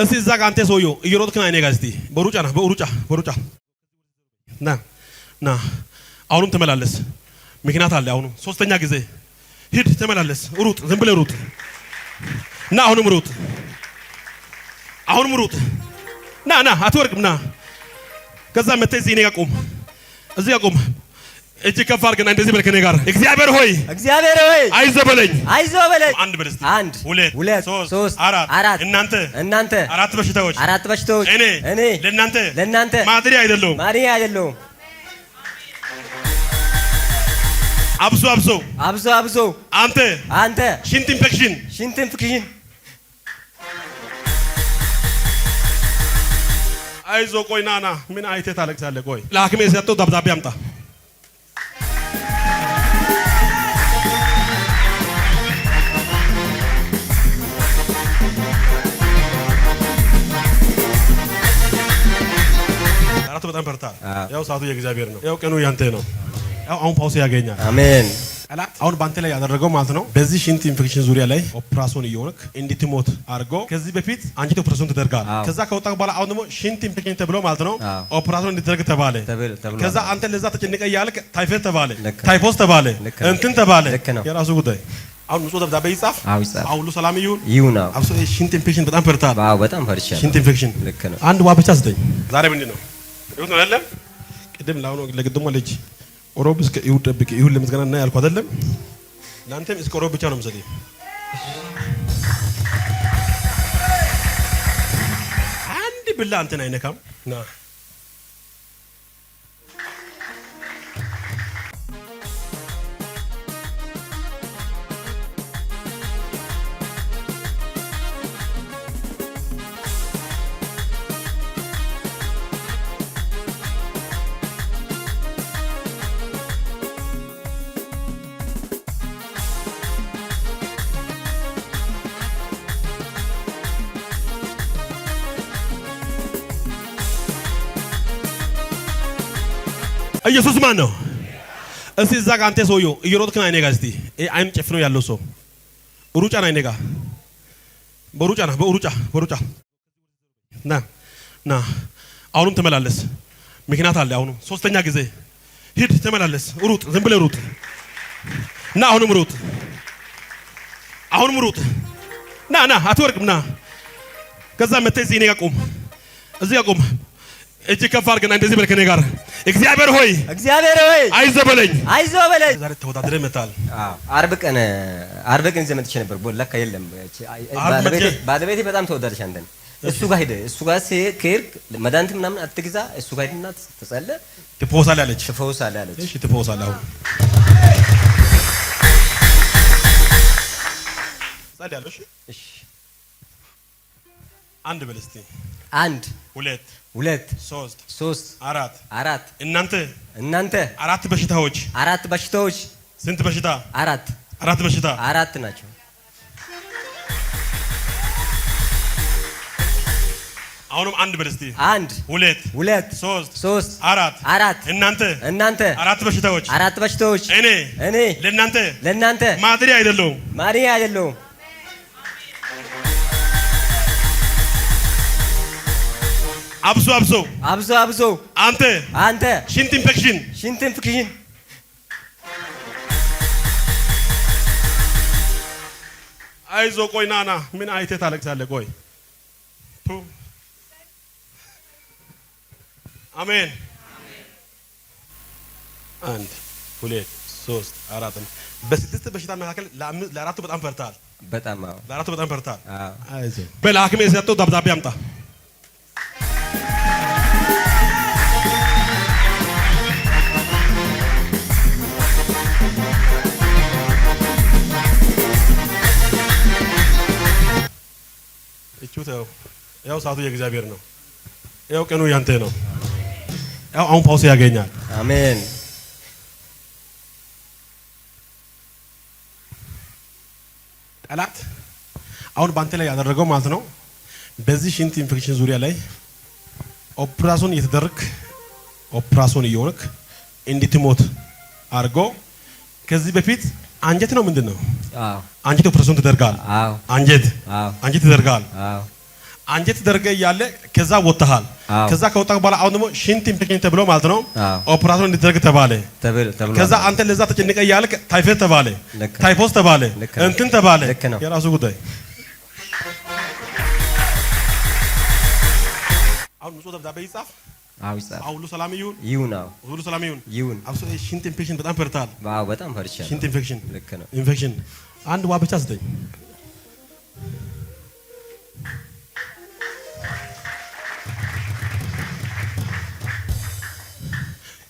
እስቲ እዛ ጋር አንተ ሰውዬው እየሮጥክና እኔ ጋር እስቲ በሩጫ ና አሁንም ተመላለስ። ምክንያት አለ። ሶስተኛ ጊዜ ሂድ ተመላለስ። ሩጥ፣ ዝም ብለህ ሩጥ። ና አሁንም ሩጥ። ና አትወርቅም። ና ከዛ መተህ እዚህ እኔ ጋር ቁም። እዚህ ጋር ቁም። እጅ ከፍ አድርገና እንደዚህ በል ከኔ ጋር እግዚአብሔር ሆይ አይዞህ በለኝ። አንድ በል እስቲ። አንድ ሁለት ሶስት አራት እናንተ አራት በሽታዎች እኔ ለእናንተ ማድሪ አይደለሁም። አብሶ አንተ ሽንት ኢንፌክሽን አይዞህ። ቆይ ና ምን አይተህ ታለቅሳለህ? ቆይ ለሐኪሜ የሰጠው ደብዳቤ አምጣ። አራቱ በጣም ፈርታል። ያው ሰዓቱ የእግዚአብሔር ነው። ያው ቀኑ ያንተ ነው። ያው አሁን ፓውስ ያገኛል። አሜን። አሁን ባንተ ላይ ያደረገው ማለት ነው። በዚህ ሽንት ኢንፌክሽን ዙሪያ ላይ ኦፕራሲዮን እየሆንክ እንድትሞት አድርጎ ከዚህ በፊት አንቺ ኦፕራሲዮን ተደርጋል። ከዛ ከወጣ በኋላ አሁን ደግሞ ሽንት ኢንፌክሽን ተብሎ ማለት ነው ኦፕራሲዮን እንድትደረግ ተባለ። ከዛ አንተ ለዛ ተጨንቀ ያልክ ታይፎይድ ተባለ፣ ታይፎስ ተባለ፣ እንትን ተባለ። የራሱ ጉዳይ። አሁን ንጹህ ደብዳቤ ይጻፍ። አሁን ሁሉ ሰላም ይሁን። አብሶ ሽንት ኢንፌክሽን በጣም ፈርታል። በጣም ፈርቻለሁ። ሽንት ኢንፌክሽን አንድ ዋ ብቻ ስጠኝ። ዛሬ ምንድን ነው ይሁን አይደለም? ቅድም ላውኖ ለግድሞ ልጅ ኦሮብ እስከ ይሁድ ጠብቅ ይሁን ለምስጋና እና ያልኩ አይደለም። እናንተም እስከ ኦሮብ ብቻ ነው የምሰጠኝ። አንድ ብላ አንተን አይነካም። ና ኢየሱስ ማን ነው? እስቲ እዛ ጋር አንተ ሰውዬው እየሮጥክና እኔ ጋር እስቲ አይን ጨፍኖ ያለው ሰው ሩጫ ና እኔ ጋር በሩጫ ና አሁንም ተመላለስ። ምክንያት አለ። ሶስተኛ ጊዜ ሂድ ተመላለስ። ሩጥ፣ ዝም ብለህ ሩጥ። ና አሁንም ሩጥ። ና አትወርቅም። ና ከዛ መተህ እዚህ እኔ ጋር ቁም። እዚህ ጋር ቁም። እጅ ከፍ አድርገና እንደዚህ በል ከኔ ጋር እግዚአብሔር ሆይ አይዞህ በለኝ። ዛሬ ተወዳድረህ መጣል። አርብ ቀን ይዘህ መጥቼ ነበር። ቦለካ የለም። ባለቤቴ በጣም ተወዳለች አንተን። እሱ ጋር ሄደህ እሱ ጋር ከሄድክ መድኃኒት ምናምን አትግዛ። እሱ ጋር ሄድና ትጸልይ፣ ትፈወሳለህ አለች። እሺ ትፈወሳለህ። አሁን ጸልያለሽ። እሺ አንድ በል እስቲ። አንድ ሁለት ሶስት አራት እናንተ አራት በሽታዎች ስንት በሽታ? አራት በሽታ ናቸው። አሁንም አንድ በል እስቲ። አንድ ሁለት ሶስት አራት እናንተ አራት በሽታዎች እኔ ለእናንተ ማድሪ አይደለሁም። አብሶ አንተ ሽንት ኢንፌክሽን አይዞህ። ቆይ ና ምን አይተህ ታለቅሳለህ? ቆይ አሜን። አንድ ሁለት ሶስት አራት በስድስት በሽታ መካከል ለአራቱ በጣም ፈርታል። ለአራቱ በጣም ፈርታል። አይዞህ በል ሐኪሜ የሰጠው ደብዳቤ አምጣ። ያው ሰዓቱ የእግዚአብሔር ነው። ያው ቀኑ ያንተ ነው። ያው አሁን ፓውስ ያገኛል። አሜን። ጠላት አሁን ባንተ ላይ ያደረገው ማለት ነው። በዚህ ሽንት ኢንፌክሽን ዙሪያ ላይ ኦፕራሲዮን እየተደረክ ኦፕራሲዮን እየሆንክ እንድትሞት አድርጎ ከዚህ በፊት አንጀት ነው ምንድን ነው? አንጀት ኦፕራሲዮን ተደርጋል። አንጀት ተደርጋል። አንጀት ደርገ ያለ ከዛ ወጣሃል። ከዛ ከወጣ በኋላ አሁን ደግሞ ሽንት ኢንፌክሽን ተብሎ ማለት ነው ኦፕራሲዮን እንዲደረግ ተባለ። ከዛ አንተ ለዛ ተጨንቀ ያለ ታይፎይድ ተባለ፣ ታይፎስ ተባለ፣ እንትን ተባለ። የራሱ ጉዳይ። አሁን ንጹህ ደብዳቤ ይጻፍ። ሁሉ ሰላም ይሁን ይሁን። ሁሉ ሰላም ይሁን ይሁን። አብሶ ሽንት ኢንፌክሽን በጣም ፈርታል። በጣም ፈርቻለሁ። ሽንት ኢንፌክሽን ልክ ነው። ኢንፌክሽን አንድ ዋ ብቻ ስጠኝ።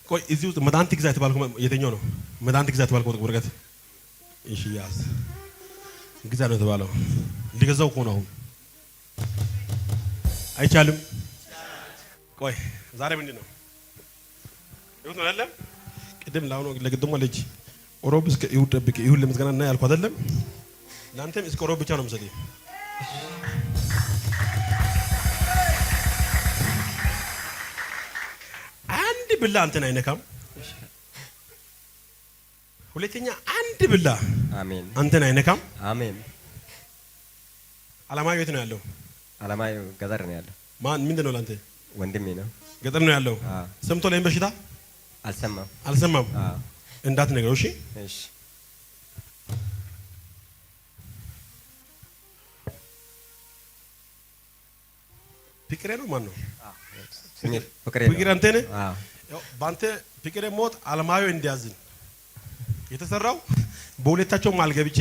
ቆይ እዚህ ውስጥ መድኃኒት ግዛ የተባልከው የትኛው ነው? መድኃኒት ግዛ የተባልከው ወረቀት እሺ፣ ያዝ። ግዛ ነው የተባለው። ሊገዛው እኮ ነው አሁን። አይቻልም። ቆይ ዛሬ ምንድን ነው? ይሁን ነው አይደለም? ቅድም ላውኖ ለግድሞ ልጅ ኦሮብ እስከ ይሁን ደብቅ ይሁን ለምስጋና እና ያልኩ አይደለም? ላንተም እስከ ኦሮብ ብቻ ነው የምሰጠው። አንድ ብላ አንተን አይነካም። ሁለተኛ አንድ ብላ አሜን አንተን አይነካም። አሜን። አላማው የት ነው ያለው? አላማው ገጠር ነው ያለው። ማን ምንድን ነው ላንተ? ወንድሜ ነው። ገጠር ነው ያለው። ሰምቶ ላይ በሽታ አልሰማም። እንዳትነግረው እሺ። እሺ። ፍቅሬ ነው ማን ነው? ፍቅሬ አንተ ነህ። በአንተ ፍቅሬ ሞት አለማየሁ እንዲያዝን የተሰራው በሁለታቸው መሃል ገብቼ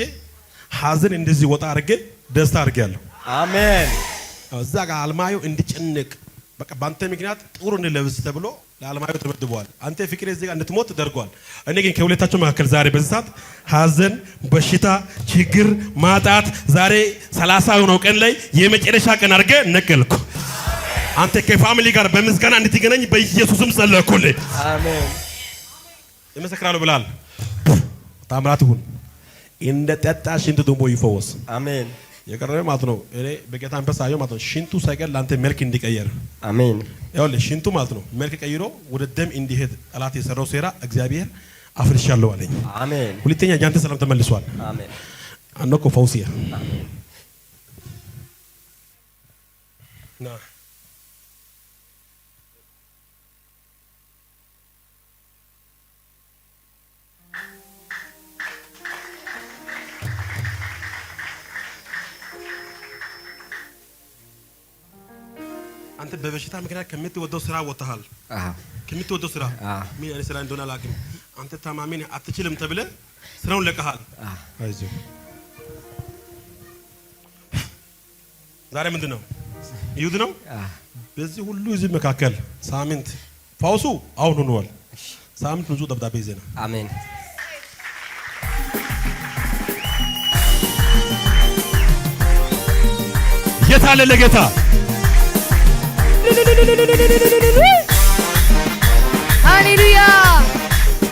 ሀዘን እንደዚህ ወጣ አድርጌ ደስታ አድርጌያለሁ። አሜን። እዛ ጋር አለማየሁ እንዲጨነቅ በቃ በአንተ ምክንያት ጥሩ እንለብስ ተብሎ ለአለማየሁ ተመድቧል። አንተ ፍቅሬ እዚህ ጋር እንድትሞት ተደርጓል። እኔ ግን ከሁለታቸው መካከል ዛሬ በዚህ ሰዓት ሀዘን፣ በሽታ፣ ችግር፣ ማጣት ዛሬ 30 ቀን ላይ የመጨረሻ ቀን አድርጌ ነቀልኩ። አንተ ከፋሚሊ ጋር በምስጋና እንድትገናኝ በኢየሱስም ጸለይኩልህ። አሜን። እመሰክራለሁ ብላል። ታምራት ይሁን። እንደ ጠጣ ሽንት ቱቦ ይፈወስ። አሜን። የቀረበ ማለት ነው። እኔ በጌታ መንፈስ አየሁ ማለት ነው። ሽንቱ ሳይቀር ለአንተ መልክ እንዲቀየር። አሜን። ይኸውልህ ሽንቱ ማለት ነው መልክ ቀይሮ ወደ ደም እንዲሄድ ጠላት የሰራው ሴራ እግዚአብሔር አፍርሻለሁ አለኝ። አሜን። ሁለተኛ ያንተ ሰላም ተመልሷል። አሜን። አኖኮ ፈውሲያ ና አንተ በበሽታ ምክንያት ከምትወደው ስራ ወጣሃል። ከምትወደው ስራ ምን አይነት ስራ እንደሆነ አላውቅም። አንተ ታማሚ ነህ አትችልም ተብለህ ስራውን ለቀሃል። አይዞህ። ዛሬ ምንድን ነው? ይሁድ ነው። በዚህ ሁሉ ህዝብ መካከል ሳምንት ፈውሱ አሁን ሆኗል። ሳምንት ንጹህ ደብዳቤ ይዘና አሜን። የት አለ ለጌታ